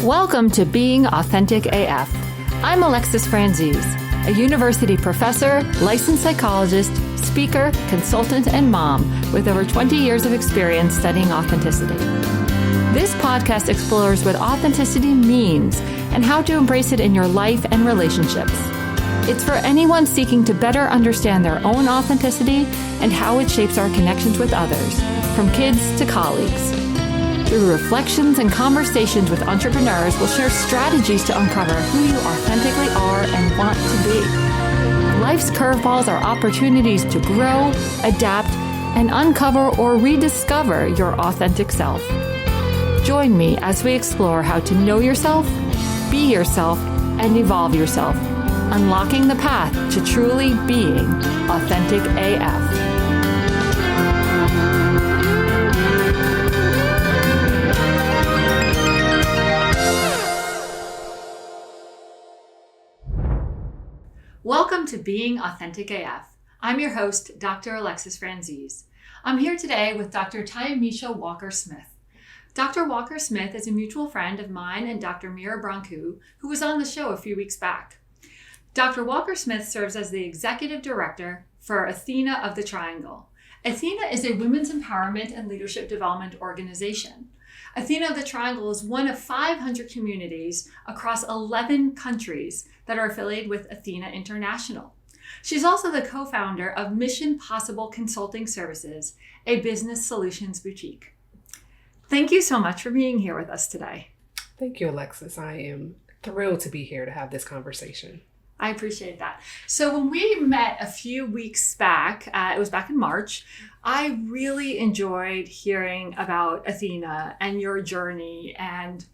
Welcome to Being Authentic AF. I'm Alexis Franzese, a university professor, licensed psychologist, speaker, consultant, and mom with over 20 years of experience studying authenticity. This podcast explores what authenticity means and how to embrace it in your life and relationships. It's for anyone seeking to better understand their own authenticity and how it shapes our connections with others, from kids to colleagues. Through reflections and conversations with entrepreneurs, we'll share strategies to uncover who you authentically are and want to be. Life's curveballs are opportunities to grow, adapt, and uncover or rediscover your authentic self. Join me as we explore how to know yourself, be yourself, and evolve yourself, unlocking the path to truly being authentic AF. Welcome to Being Authentic AF. I'm your host, Dr. Alexis Franzese. I'm here today with Dr. Tiamesha Walker-Smith. Dr. Walker-Smith is a mutual friend of mine and Dr. Mira Brancu, who was on the show a few weeks back. Dr. Walker-Smith serves as the Executive Director for ATHENA of the Triangle. ATHENA is a women's empowerment and leadership development organization. ATHENA of the Triangle is one of 500 communities across 11 countries that are affiliated with ATHENA International. She's also the co-founder of Mission Possible Consulting Services, a business solutions boutique. Thank you so much for being here with us today. Thank you, Alexis. I am thrilled to be here to have this conversation. I appreciate that. So when we met a few weeks back, it was back in March, I really enjoyed hearing about ATHENA and your journey and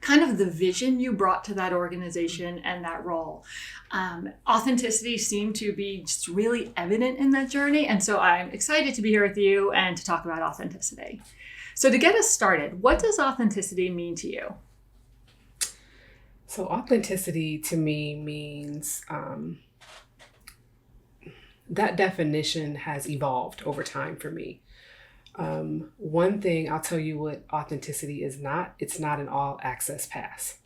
kind of the vision you brought to that organization and that role. Authenticity seemed to be just really evident in that journey. And so I'm excited to be here with you and to talk about authenticity. So to get us started, what does authenticity mean to you? So authenticity to me means that definition has evolved over time for me. One thing I'll tell you what authenticity is not, it's not an all access pass.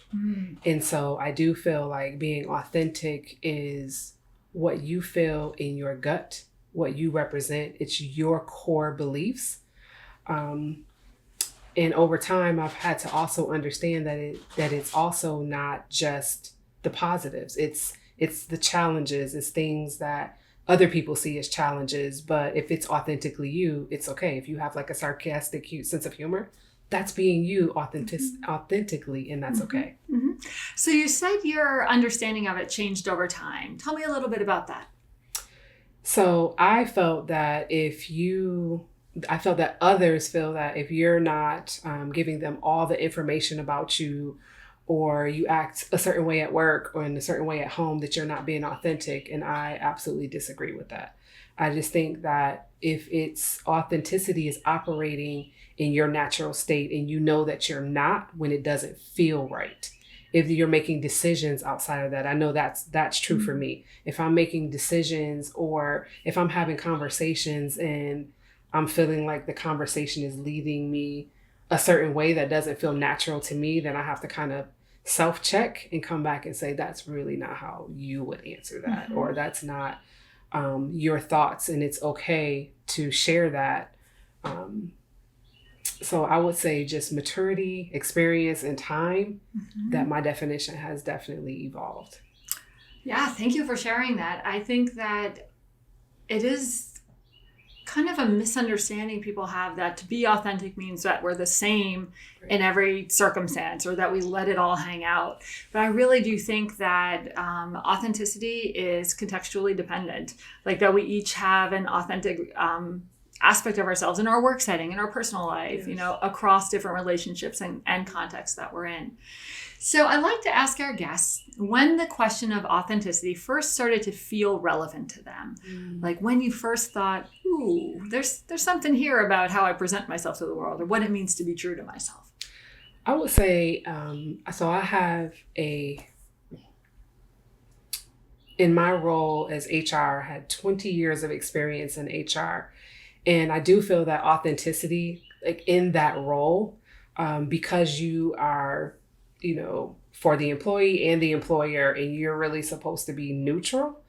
And so I do feel like being authentic is what you feel in your gut, what you represent. It's your core beliefs. And over time, I've had to also understand that it's also not just the positives. It's the challenges. It's things that other people see as challenges. But if it's authentically you, it's okay. If you have like a sarcastic, cute sense of humor, that's being you authentically, and that's okay. Mm-hmm. So you said your understanding of it changed over time. Tell me a little bit about that. So I felt that others feel that if you're not giving them all the information about you, or you act a certain way at work or in a certain way at home, that you're not being authentic. And I absolutely disagree with that. I just think that if it's authenticity is operating in your natural state and you know that you're not when it doesn't feel right. If you're making decisions outside of that, I know that's true for me. If I'm making decisions or if I'm having conversations and I'm feeling like the conversation is leading me a certain way that doesn't feel natural to me, then I have to kind of self-check and come back and say, that's really not how you would answer that, or that's not your thoughts, and it's okay to share that. So I would say just maturity, experience, and time, that my definition has definitely evolved. Yeah, thank you for sharing that. I think that it is kind of a misunderstanding people have that to be authentic means that we're the same in every circumstance or that we let it all hang out. But I really do think that authenticity is contextually dependent, like that we each have an authentic aspect of ourselves in our work setting, in our personal life, yes, across different relationships and contexts that we're in. So I like to ask our guests when the question of authenticity first started to feel relevant to them. Like when you first thought, ooh, there's something here about how I present myself to the world or what it means to be true to myself. I would say, so I have in my role as HR, had 20 years of experience in HR. And I do feel that authenticity, like in that role, because you are for the employee and the employer, and you're really supposed to be neutral.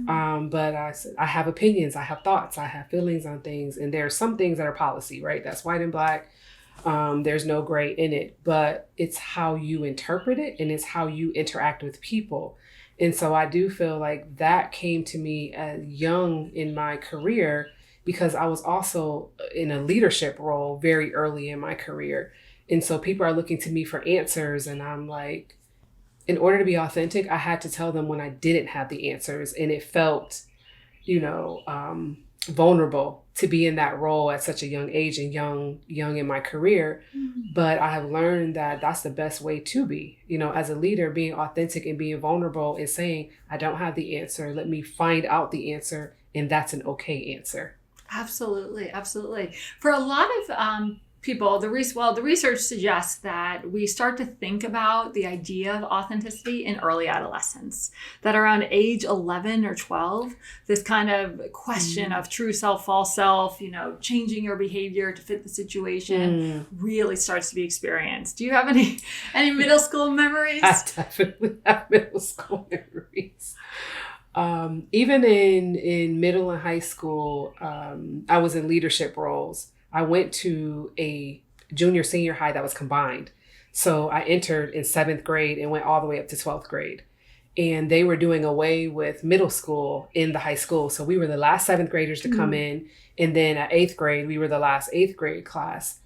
But I said, I have opinions, I have thoughts, I have feelings on things, and there's some things that are policy, right? That's white and black. There's no gray in it, but it's how you interpret it and it's how you interact with people. And so I do feel like that came to me young in my career, because I was also in a leadership role very early in my career. And so people are looking to me for answers, and I'm like, in order to be authentic, I had to tell them when I didn't have the answers. And it felt, vulnerable to be in that role at such a young age and young in my career. But I have learned that that's the best way to be, as a leader, being authentic and being vulnerable and saying, I don't have the answer. Let me find out the answer. And that's an okay answer. Absolutely. Absolutely. For a lot of people, the research suggests that we start to think about the idea of authenticity in early adolescence, that around age 11 or 12, this kind of question of true self, false self, changing your behavior to fit the situation really starts to be experienced. Do you have any middle school memories? I definitely have middle school memories. Even in middle and high school, I was in leadership roles. I went to a senior high that was combined. So I entered in 7th grade and went all the way up to 12th grade. And they were doing away with middle school in the high school. So we were the last 7th graders to come in. And then at 8th grade, we were the last 8th grade class.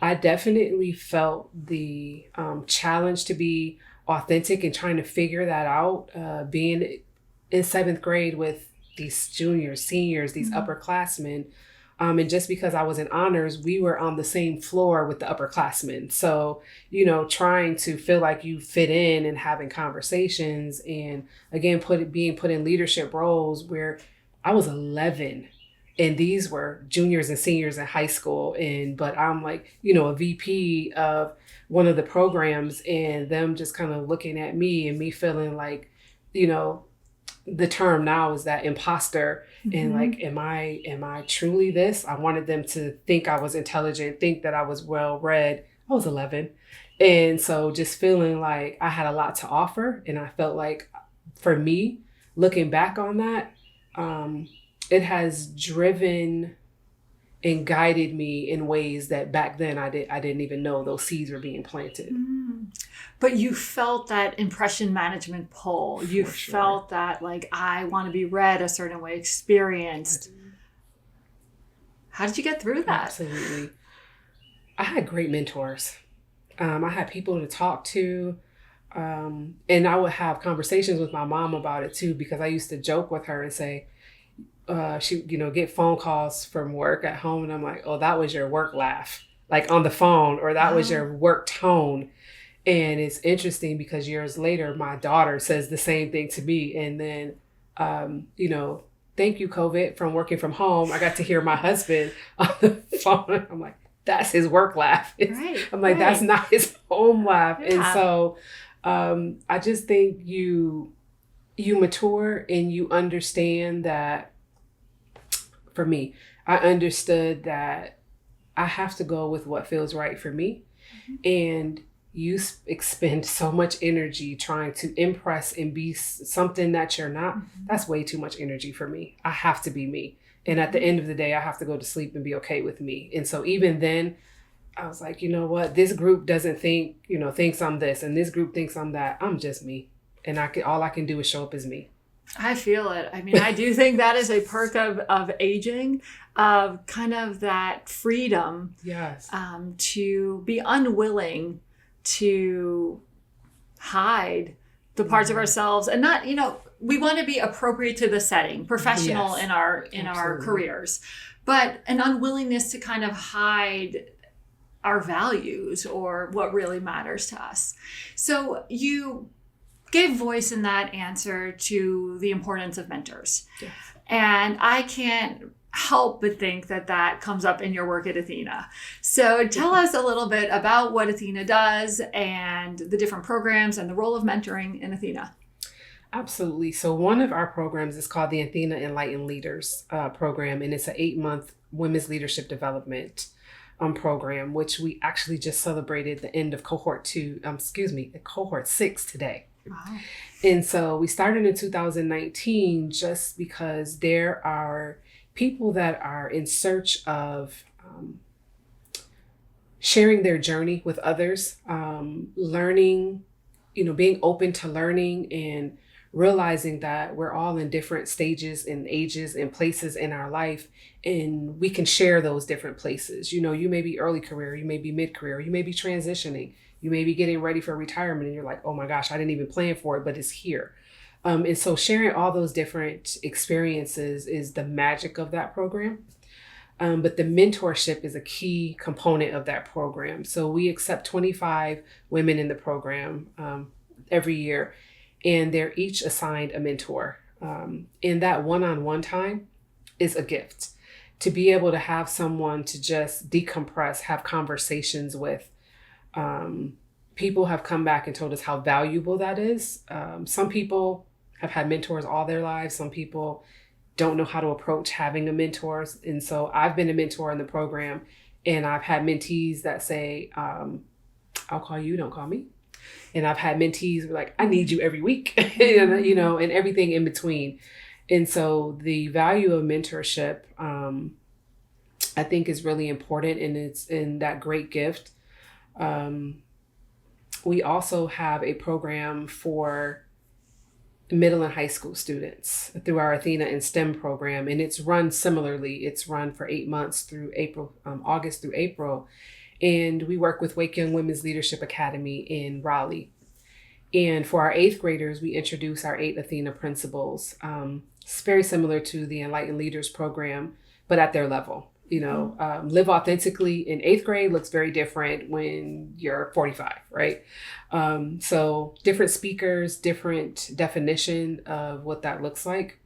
I definitely felt the challenge to be authentic and trying to figure that out, being in 7th grade with these juniors, seniors, these upperclassmen. And just because I was in honors, we were on the same floor with the upperclassmen. So, trying to feel like you fit in and having conversations, and again, being put in leadership roles where I was 11 and these were juniors and seniors in high school. But I'm like, a VP of one of the programs, and them just kind of looking at me and me feeling like, the term now is that imposter, and like, am I truly this? I wanted them to think I was intelligent, think that I was well read. I was 11. And so just feeling like I had a lot to offer. And I felt like, for me, looking back on that, it has driven and guided me in ways that back then I didn't even know those seeds were being planted. But you felt that impression management pull. You felt that, like, I want to be read a certain way, experienced. How did you get through that? Absolutely. I had great mentors. I had people to talk to. And I would have conversations with my mom about it too, because I used to joke with her and say, she, get phone calls from work at home. And I'm like, oh, that was your work laugh, like on the phone, or that was your work tone. And it's interesting because years later, my daughter says the same thing to me. And then, thank you, COVID, from working from home. I got to hear my husband on the phone. I'm like, that's his work laugh. I'm like, that's not his home laugh. Yeah. And so I just think you mature and you understand that. For me, I understood that I have to go with what feels right for me. And you expend so much energy trying to impress and be something that you're not. That's way too much energy for me. I have to be me. And at the end of the day, I have to go to sleep and be okay with me. And so even then, I was like, you know what? This group doesn't thinks I'm this, and this group thinks I'm that. I'm just me. And all I can do is show up as me. I feel it. I mean, I do think that is a perk of aging, of kind of that freedom. Yes. To be unwilling to hide the parts of ourselves, and not, we want to be appropriate to the setting, professional in our careers, but an unwillingness to kind of hide our values or what really matters to us. So you gave voice in that answer to the importance of mentors. Yes. And I can't help but think that comes up in your work at ATHENA. So tell us a little bit about what ATHENA does and the different programs and the role of mentoring in ATHENA. Absolutely. So one of our programs is called the ATHENA Enlightened Leaders program, and it's an 8-month women's leadership development program, which we actually just celebrated the end of cohort 6 today. Wow. And so we started in 2019 just because there are people that are in search of sharing their journey with others, learning, being open to learning and realizing that we're all in different stages and ages and places in our life, and we can share those different places. You may be early career, you may be mid-career, you may be transitioning, you may be getting ready for retirement, and you're like, oh my gosh, I didn't even plan for it, but it's here. And so sharing all those different experiences is the magic of that program. But the mentorship is a key component of that program. So we accept 25 women in the program every year, and they're each assigned a mentor. And that one-on-one time is a gift. To be able to have someone to just decompress, have conversations with. People have come back and told us how valuable that is. Some people have had mentors all their lives. Some people don't know how to approach having a mentor. And so I've been a mentor in the program, and I've had mentees that say, I'll call you, don't call me. And I've had mentees who are like, I need you every week, and everything in between. And so the value of mentorship, I think, is really important, and it's in that great gift. We also have a program for middle and high school students through our ATHENA and STEM program. And it's run similarly. It's run for 8 months through August through April. And we work with Wake Young Women's Leadership Academy in Raleigh. And for our 8th graders, we introduce our 8 ATHENA principles. It's very similar to the Enlightened Leaders program, but at their level. Live authentically in 8th grade looks very different when you're 45, right? So different speakers, different definition of what that looks like.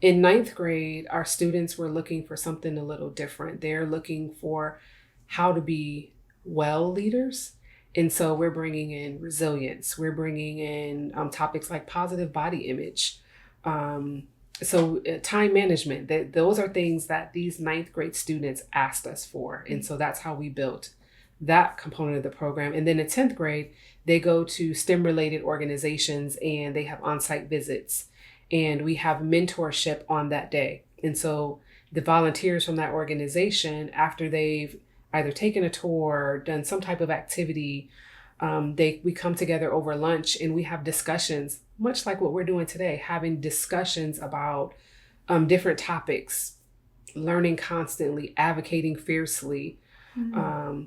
In 9th grade, our students were looking for something a little different. They're looking for how to be well leaders. And so we're bringing in resilience. We're bringing in topics like positive body image. So time management, those are things that these 9th grade students asked us for. And so that's how we built that component of the program. And then in 10th grade, they go to STEM related organizations and they have on-site visits, and we have mentorship on that day. And so the volunteers from that organization, after they've either taken a tour, done some type of activity, we come together over lunch and we have discussions, much like what we're doing today, having discussions about different topics, learning constantly, advocating fiercely,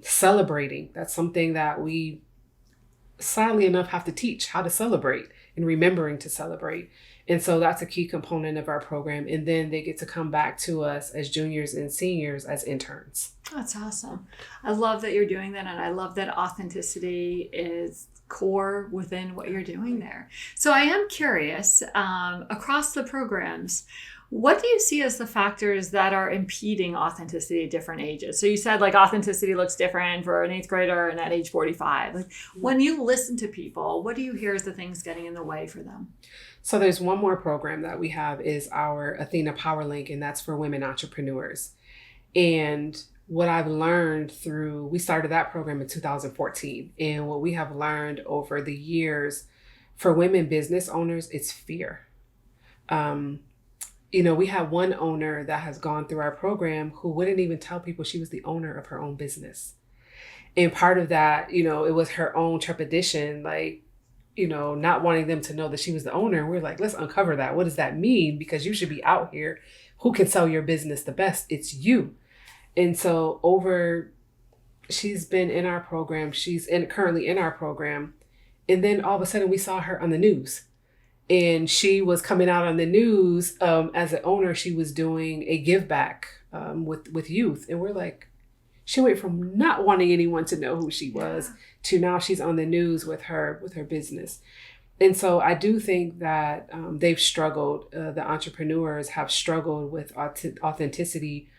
celebrating. That's something that we, sadly enough, have to teach how to celebrate and remembering to celebrate. And so that's a key component of our program. And then they get to come back to us as juniors and seniors as interns. That's awesome. I love that you're doing that. And I love that authenticity is core within what you're doing there. So I am curious, across the programs, what do you see as the factors that are impeding authenticity at different ages? So you said like authenticity looks different for an 8th grader and at age 45. Like when you listen to people, what do you hear as the things getting in the way for them? So there's one more program that we have is our ATHENA Power Link, and that's for women entrepreneurs. And what I've learned we started that program in 2014. And what we have learned over the years for women business owners, it's fear. We have one owner that has gone through our program who wouldn't even tell people she was the owner of her own business. And part of that, it was her own trepidation, not wanting them to know that she was the owner. And we're like, let's uncover that. What does that mean? Because you should be out here. Who can sell your business the best? It's you. And so she's been in our program. She's currently in our program. And then all of a sudden we saw her on the news. And she was coming out on the news as an owner. She was doing a give back with youth. And we're like, she went from not wanting anyone to know who she was to now she's on the news with her business. And so I do think that they've struggled. The entrepreneurs have struggled with authenticity.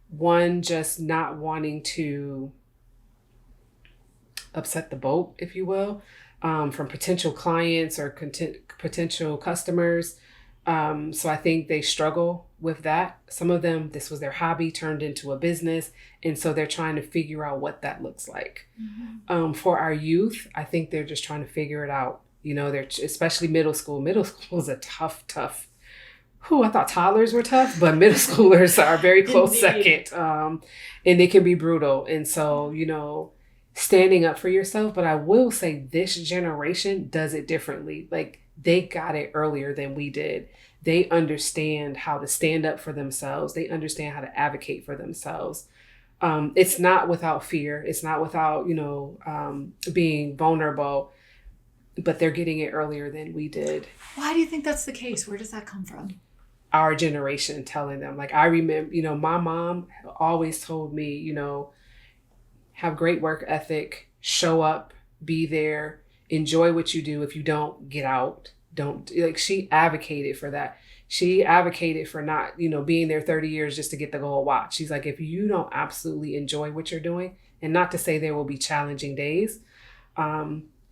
One, just not wanting to upset the boat, if you will, from potential clients or potential customers. So I think they struggle with that. Some of them, this was their hobby turned into a business. And so they're trying to figure out what that looks like. For our youth, I think they're just trying to figure it out. They're especially middle school. Middle school is a tough. I thought toddlers were tough, but middle schoolers are a very close second. And they can be brutal. And so, standing up for yourself. But I will say this generation does it differently. Like, they got it earlier than we did. They understand how to stand up for themselves. They understand how to advocate for themselves. It's not without fear. It's not without, being vulnerable, but they're getting it earlier than we did. Why do you think that's the case? Where does that come from? Our generation telling them. Like, I remember, my mom always told me, have great work ethic, show up, be there, enjoy what you do. If you don't, get out. Don't, like, she advocated for that. She advocated for not, being there 30 years just to get the gold watch. She's like, if you don't absolutely enjoy what you're doing, and not to say there will be challenging days,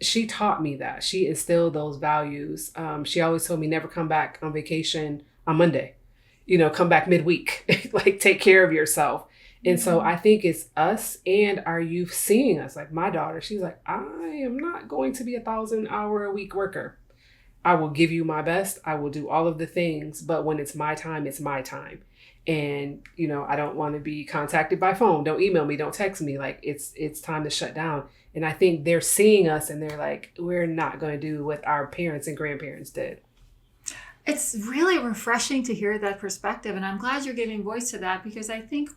she taught me that. She instilled those values. She always told me never come back on vacation on Monday, come back midweek, like, take care of yourself. And so I think it's us and our youth seeing us. Like, my daughter, she's like, I am not going to be 1,000-hour-a-week worker. I will give you my best. I will do all of the things. But when it's my time, it's my time. And, I don't want to be contacted by phone. Don't email me. Don't text me. Like, it's time to shut down. And I think they're seeing us and they're like, we're not going to do what our parents and grandparents did. It's really refreshing to hear that perspective. And I'm glad you're giving voice to that, because I think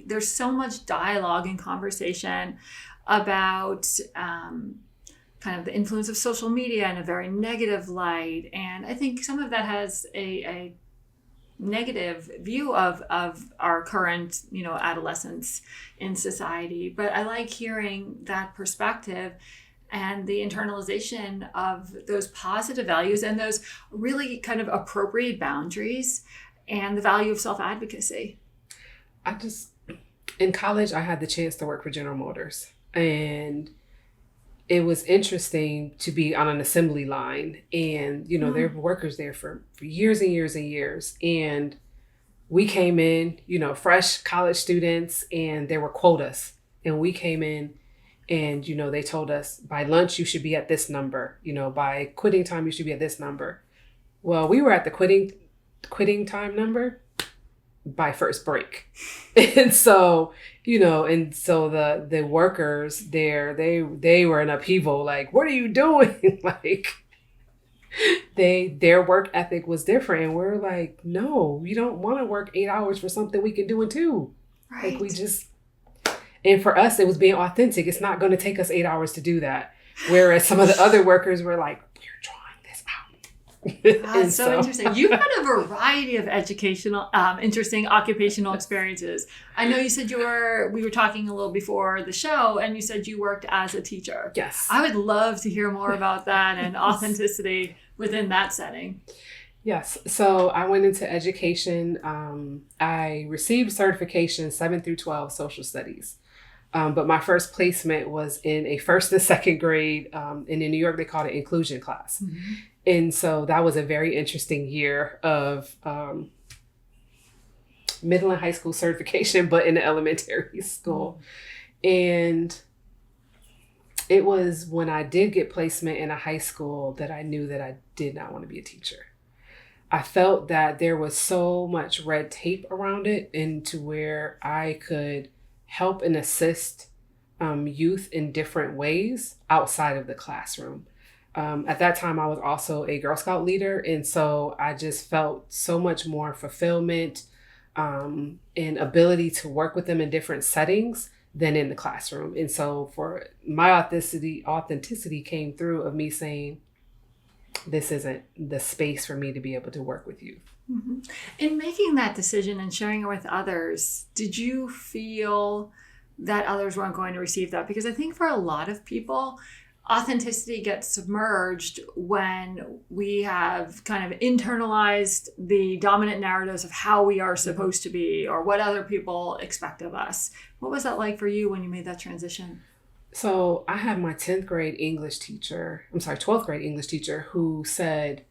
there's so much dialogue and conversation about kind of the influence of social media in a very negative light. And I think some of that has a negative view of our current, adolescence in society. But I like hearing that perspective and the internalization of those positive values and those really kind of appropriate boundaries and the value of self-advocacy. In college, I had the chance to work for General Motors, and it was interesting to be on an assembly line, and, there were workers there for years and years and years. And we came in, fresh college students, and there were quotas, and we came in. And, they told us by lunch, you should be at this number, by quitting time, you should be at this number. Well, we were at the quitting time number by first break. And so, the workers there, they were in upheaval. Like, what are you doing? Like, their work ethic was different. And we're like, no, we don't want to work 8 hours for something we can do in 2. Right. Like, and for us, it was being authentic. It's not going to take us 8 hours to do that. Whereas some of the other workers were like, we're trying this out. That's so interesting. You've had a variety of interesting occupational experiences. I know you said we were talking a little before the show, and you said you worked as a teacher. Yes. I would love to hear more about that and authenticity within that setting. Yes. So I went into education. I received certification 7 through 12 social studies. But my first placement was in a first and second grade. And in New York, they called it inclusion class. Mm-hmm. And so that was a very interesting year of middle and high school certification, but in the elementary school. And it was when I did get placement in a high school that I knew that I did not want to be a teacher. I felt that there was so much red tape around it, and to where I could help and assist youth in different ways outside of the classroom. At that time, I was also a Girl Scout leader. And so I just felt so much more fulfillment and ability to work with them in different settings than in the classroom. And so for my authenticity came through of me saying, this isn't the space for me to be able to work with you. Mm-hmm. In making that decision and sharing it with others, did you feel that others weren't going to receive that? Because I think for a lot of people, authenticity gets submerged when we have kind of internalized the dominant narratives of how we are supposed to be or what other people expect of us. What was that like for you when you made that transition? So I had my 12th grade English teacher who said,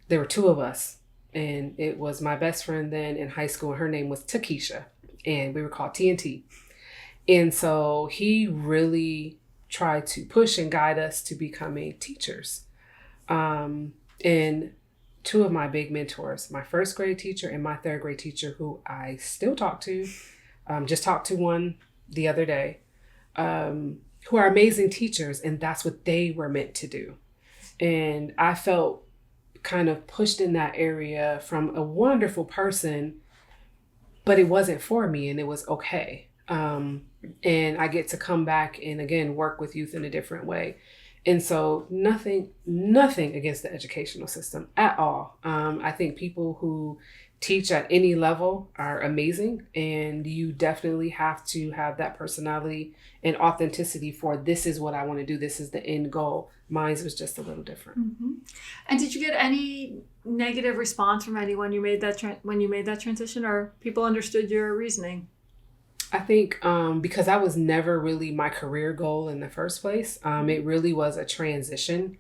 there were 2 of us. And it was my best friend then in high school. Her name was Takesha, and we were called TNT. And so he really tried to push and guide us to becoming teachers. And two of my big mentors, my first grade teacher and my third grade teacher, who I still talk to, just talked to one the other day, who are amazing teachers, and that's what they were meant to do. And I felt kind of pushed in that area from a wonderful person, but it wasn't for me, and it was okay. And I get to come back and again work with youth in a different way. And so nothing against the educational system at all. I think people who teach at any level are amazing, and you definitely have to have that personality and authenticity for this is what I want to do. This is the end goal. Mine was just a little different. Mm-hmm. And did you get any negative response from anyone you made that when you made that transition, or people understood your reasoning? I think because that was never really my career goal in the first place. It really was a transition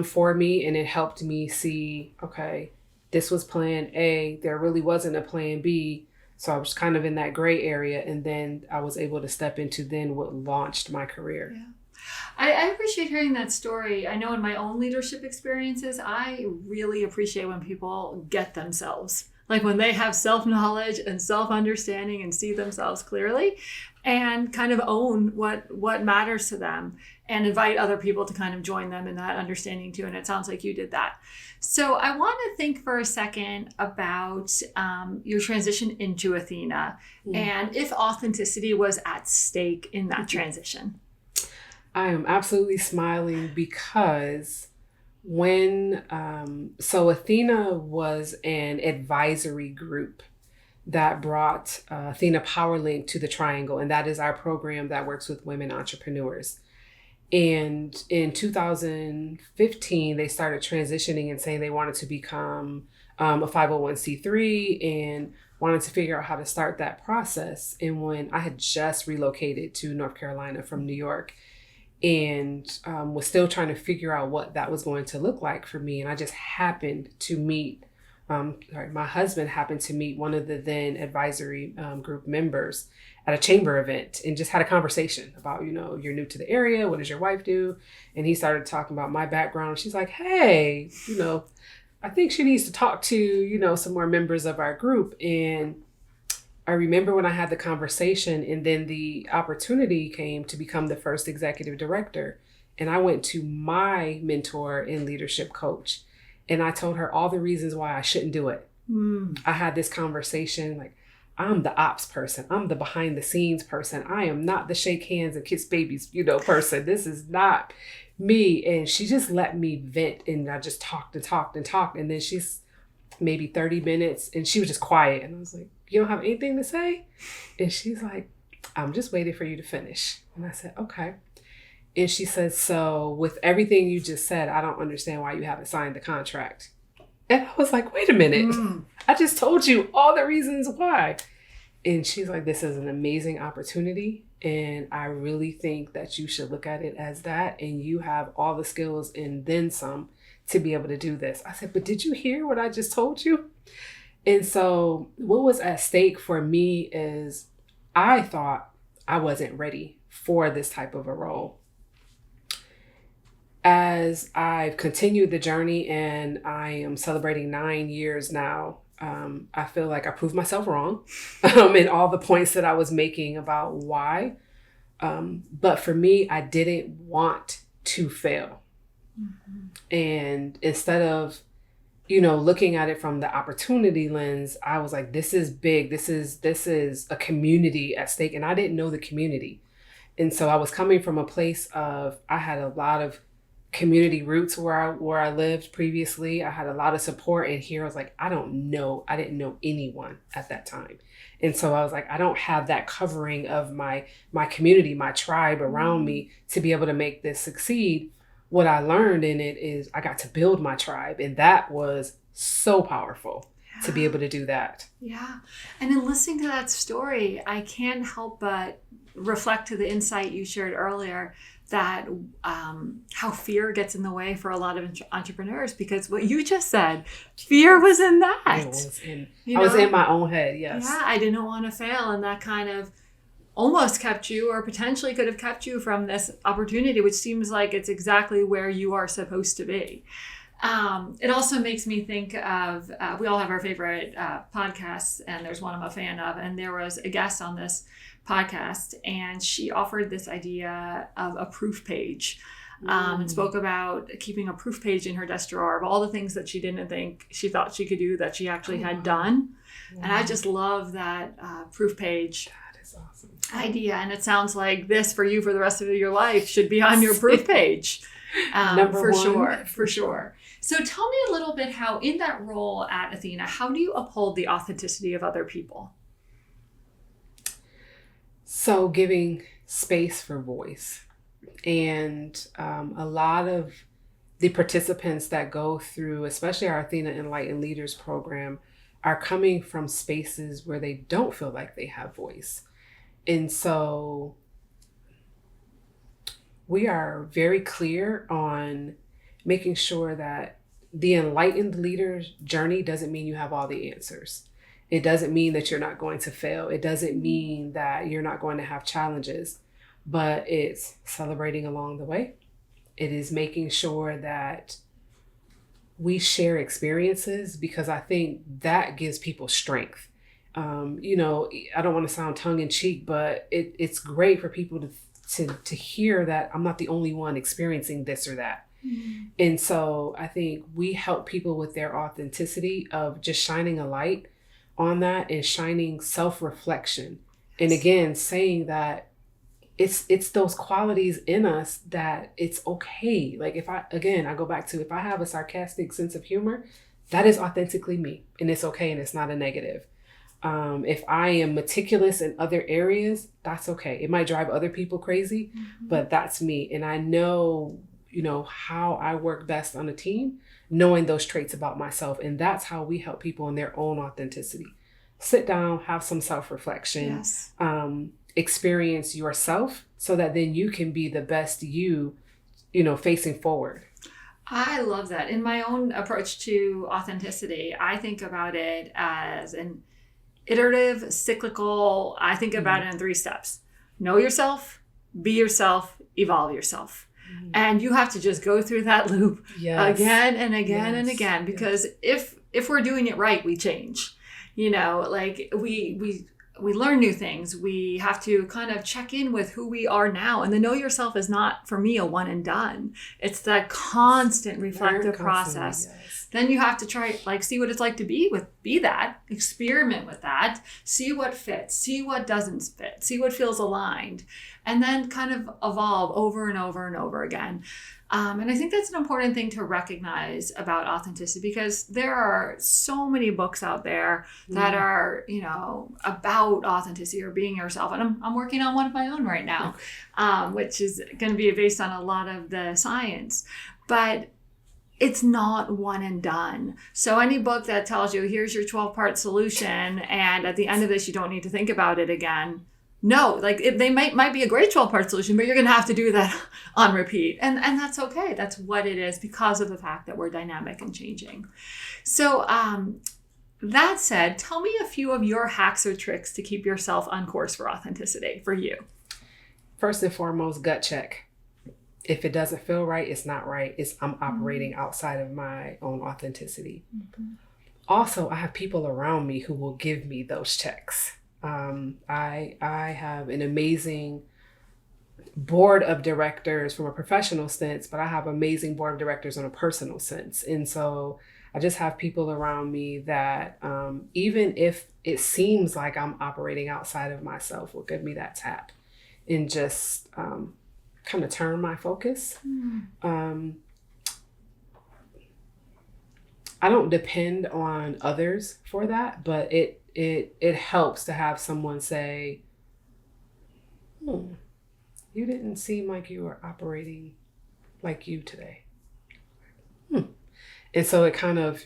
for me, and it helped me see, okay, this was plan A. There really wasn't a plan B. So I was kind of in that gray area, and then I was able to step into then what launched my career. Yeah. I appreciate hearing that story. I know in my own leadership experiences, I really appreciate when people get themselves. Like when they have self-knowledge and self-understanding and see themselves clearly and kind of own what matters to them and invite other people to kind of join them in that understanding too. And it sounds like you did that. So I want to think for a second about your transition into Athena and if authenticity was at stake in that transition. I am absolutely smiling because when, so Athena was an advisory group that brought Athena PowerLink to the Triangle. And that is our program that works with women entrepreneurs. And in 2015, they started transitioning and saying they wanted to become a 501c3 and wanted to figure out how to start that process. And when I had just relocated to North Carolina from New York, and was still trying to figure out what that was going to look like for me. And I just happened to meet, my husband happened to meet one of the then advisory group members at a chamber event and just had a conversation about, you're new to the area. What does your wife do? And he started talking about my background. She's like, hey, I think she needs to talk to, some more members of our group. And I remember when I had the conversation and then the opportunity came to become the first executive director. And I went to my mentor and leadership coach and I told her all the reasons why I shouldn't do it. I had this conversation like, I'm the ops person. I'm the behind the scenes person. I am not the shake hands and kiss babies, person. This is not me. And she just let me vent and I just talked and talked and talked. And then she's maybe 30 minutes and she was just quiet. And I was like, you don't have anything to say? And she's like, I'm just waiting for you to finish. And I said, okay. And she said, so with everything you just said, I don't understand why you haven't signed the contract. And I was like, wait a minute. I just told you all the reasons why. And she's like, this is an amazing opportunity. And I really think that you should look at it as that. And you have all the skills and then some to be able to do this. I said, but did you hear what I just told you? And so what was at stake for me is I thought I wasn't ready for this type of a role. As I've continued the journey and I am celebrating 9 years now, I feel like I proved myself wrong in all the points that I was making about why. But for me, I didn't want to fail. And instead of looking at it from the opportunity lens, I was like, this is big. This is a community at stake. And I didn't know the community. And so I was coming from a place of, I had a lot of community roots where I lived previously. I had a lot of support, and here I was like, I didn't know anyone at that time. And so I was like, I don't have that covering of my community, my tribe around me to be able to make this succeed. What I learned in it is I got to build my tribe, and that was so powerful to be able to do that. Yeah. And in listening to that story, I can't help but reflect to the insight you shared earlier that how fear gets in the way for a lot of entrepreneurs, because what you just said, fear was in that. I was in my own head, yes. Yeah, I didn't want to fail, and that kind of almost kept you, or potentially could have kept you from this opportunity, which seems like it's exactly where you are supposed to be. It also makes me think of, we all have our favorite podcasts, and there's one I'm a fan of, and there was a guest on this podcast, and she offered this idea of a proof page, and spoke about keeping a proof page in her desk drawer of all the things that she didn't think she thought she could do that she actually had done. And I just love that proof page Awesome idea, and it sounds like this for you for the rest of your life should be on your proof page. For sure. So tell me a little bit how, in that role at Athena, how do you uphold the authenticity of other people? So giving space for voice, and a lot of the participants that go through, especially our Athena Enlightened Leaders program, are coming from spaces where they don't feel like they have voice. And so we are very clear on making sure that the enlightened leader's journey doesn't mean you have all the answers. It doesn't mean that you're not going to fail. It doesn't mean that you're not going to have challenges, but it's celebrating along the way. It is making sure that we share experiences, because I think that gives people strength. I don't want to sound tongue in cheek, but it's great for people to hear that I'm not the only one experiencing this or that. Mm-hmm. And so I think we help people with their authenticity of just shining a light on that and shining self-reflection. And again, saying that it's those qualities in us that it's okay. Like I go back to, if I have a sarcastic sense of humor, that is authentically me, and it's okay, and it's not a negative. If I am meticulous in other areas, that's okay. It might drive other people crazy, but that's me. And I know, how I work best on a team, knowing those traits about myself. And that's how we help people in their own authenticity. Sit down, have some self-reflection, yes. Experience yourself, so that then you can be the best you, facing forward. I love that. In my own approach to authenticity, I think about it as an iterative, cyclical. I think about it in 3 steps. Know yourself, be yourself, evolve yourself. And you have to just go through that loop again and again and again, because if we're doing it right, we change. Like we learn new things. We have to kind of check in with who we are now. And the know yourself is not, for me, a one and done. It's that constant reflective process. Yes. Then you have to try, see what it's like to be that, experiment with that, see what fits, see what doesn't fit, see what feels aligned, and then kind of evolve over and over and over again. And I think that's an important thing to recognize about authenticity, because there are so many books out there that are, about authenticity or being yourself. And I'm working on one of my own right now, which is going to be based on a lot of the science. But it's not one and done. So any book that tells you, here's your 12-part solution, and at the end of this, you don't need to think about it again. No, they might be a great 12-part solution, but you're going to have to do that on repeat. And that's okay. That's what it is, because of the fact that we're dynamic and changing. So that said, tell me a few of your hacks or tricks to keep yourself on course for authenticity for you. First and foremost, gut check. If it doesn't feel right, it's not right. I'm operating outside of my own authenticity. Mm-hmm. Also, I have people around me who will give me those checks. I have an amazing board of directors from a professional sense, but I have amazing board of directors on a personal sense. And so I just have people around me that even if it seems like I'm operating outside of myself, will give me that tap and just kind of turn my focus. I don't depend on others for that, but it helps to have someone say, you didn't seem like you were operating like you today. And so it kind of,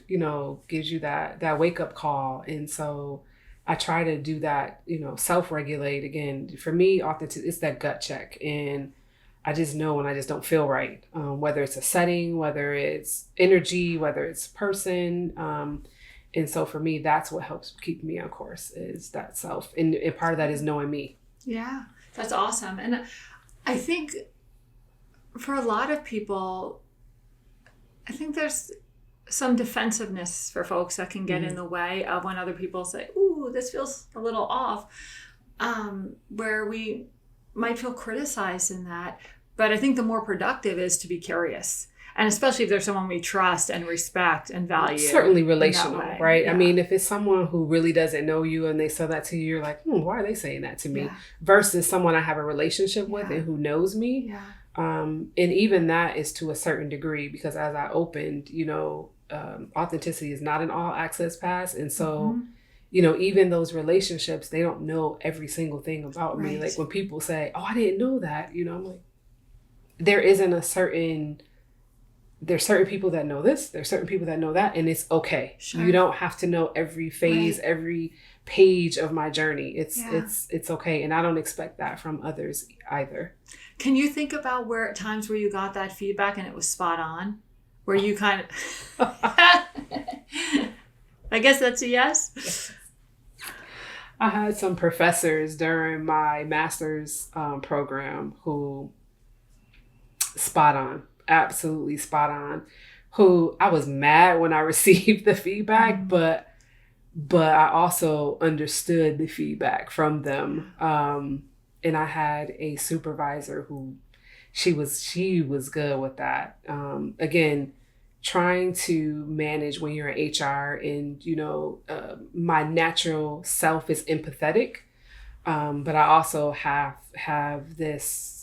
gives you that wake up call. And so I try to do that, self-regulate. Again, for me, authentic, it's that gut check. And I just know when I just don't feel right, whether it's a setting, whether it's energy, whether it's person. And so for me, that's what helps keep me on course, is that self. And part of that is knowing me. Yeah, that's awesome. And I think for a lot of people, I think there's some defensiveness for folks that can get in the way of when other people say, ooh, this feels a little off, where we might feel criticized in that. But I think the more productive is to be curious. And especially if there's someone we trust and respect and value. Certainly relational, right? Yeah. I mean, if it's someone who really doesn't know you and they say that to you, you're like, why are they saying that to me? Versus someone I have a relationship with and who knows me. Yeah. And even that is to a certain degree, because as I opened, authenticity is not an all access pass. And so, even those relationships, they don't know every single thing about me. Like when people say, oh, I didn't know that, I'm like, there's certain people that know this, there's certain people that know that, and it's okay. Sure. You don't have to know every phase, every page of my journey. It's okay. And I don't expect that from others either. Can you think about times where you got that feedback and it was spot on? Where you kind of, I guess that's a yes. I had some professors during my master's program who spot on. Absolutely spot on, who I was mad when I received the feedback, but I also understood the feedback from them. And I had a supervisor who she was good with that. Again, trying to manage when you're in HR, and my natural self is empathetic, but I also have this.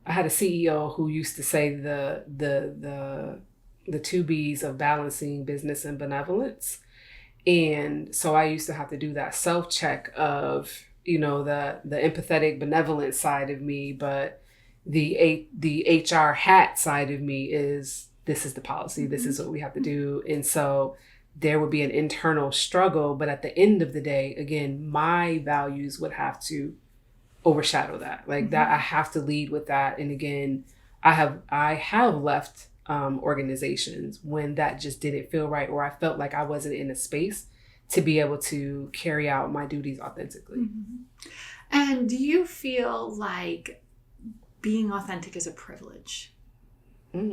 I had a CEO who used to say the two B's of balancing business and benevolence. And so I used to have to do that self-check of, the empathetic, benevolent side of me, but the HR hat side of me is, this is the policy, this is what we have to do. And so there would be an internal struggle, but at the end of the day, again, my values would have to overshadow that. Like that, I have to lead with that. And again, I have left organizations when that just didn't feel right, or I felt like I wasn't in a space to be able to carry out my duties authentically. And do you feel like being authentic is a privilege? Like,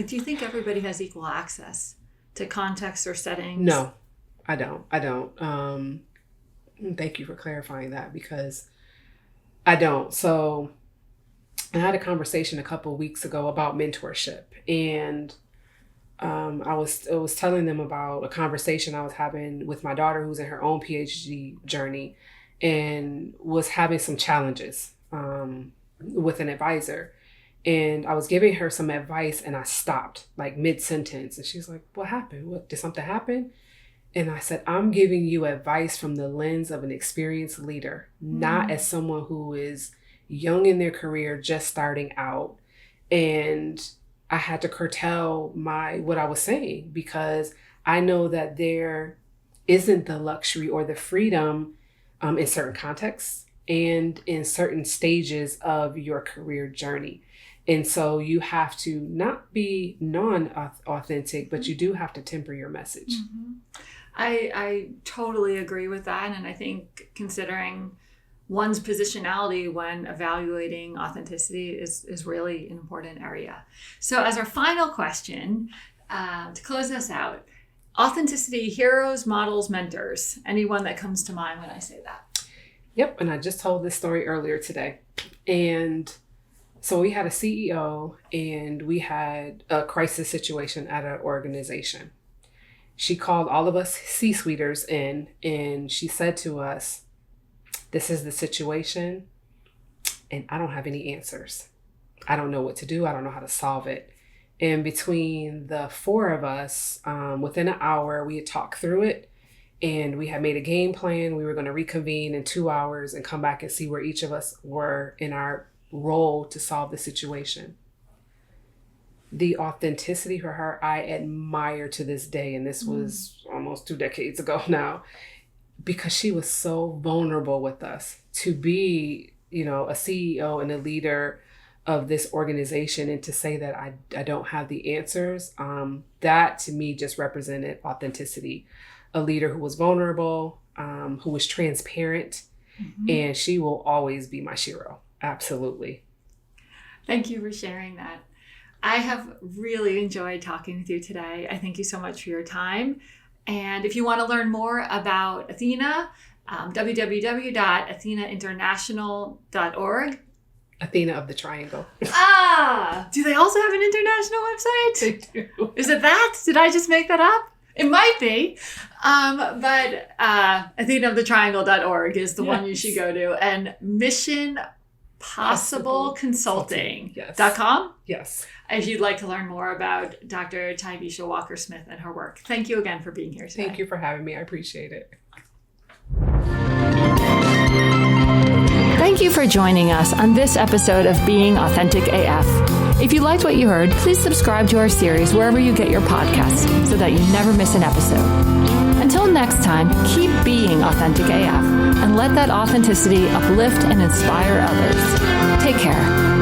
do you think everybody has equal access to context or settings? No, I don't. Thank you for clarifying that, because I don't. So I had a conversation a couple of weeks ago about mentorship, and I was telling them about a conversation I was having with my daughter, who's in her own PhD journey and was having some challenges with an advisor. And I was giving her some advice and I stopped like mid-sentence, and she's like, what happened? Did something happen? And I said, I'm giving you advice from the lens of an experienced leader, not as someone who is young in their career, just starting out. And I had to curtail what I was saying, because I know that there isn't the luxury or the freedom in certain contexts and in certain stages of your career journey. And so you have to not be non-authentic, but you do have to temper your message. I totally agree with that. And I think considering one's positionality when evaluating authenticity is really an important area. So as our final question, to close us out, authenticity, heroes, models, mentors, anyone that comes to mind when I say that? Yep. And I just told this story earlier today. And so we had a CEO and we had a crisis situation at an organization. She called all of us C-suiters in, and she said to us, this is the situation and I don't have any answers. I don't know what to do. I don't know how to solve it. And between the four of us, within an hour, we had talked through it and we had made a game plan. We were going to reconvene in 2 hours and come back and see where each of us were in our role to solve the situation. The authenticity for her, I admire to this day. And this was almost 2 decades ago now. because she was so vulnerable with us to be, a CEO and a leader of this organization, and to say that I don't have the answers, that to me just represented authenticity. A leader who was vulnerable, who was transparent, and she will always be my Shiro. Absolutely. Thank you for sharing that. I have really enjoyed talking with you today. I thank you so much for your time. And if you want to learn more about Athena, www.athenainternational.org. Athena of the Triangle. Do they also have an international website? They do. Is it that? Did I just make that up? It might be. But athenaofthetriangle.org is the one you should go to. And missionpossibleconsulting.com. Yes. If you'd like to learn more about Dr. Timaesha Walker-Smith and her work. Thank you again for being here today. Thank you for having me. I appreciate it. Thank you for joining us on this episode of Being Authentic AF. If you liked what you heard, please subscribe to our series wherever you get your podcasts so that you never miss an episode. Until next time, keep being Authentic AF and let that authenticity uplift and inspire others. Take care.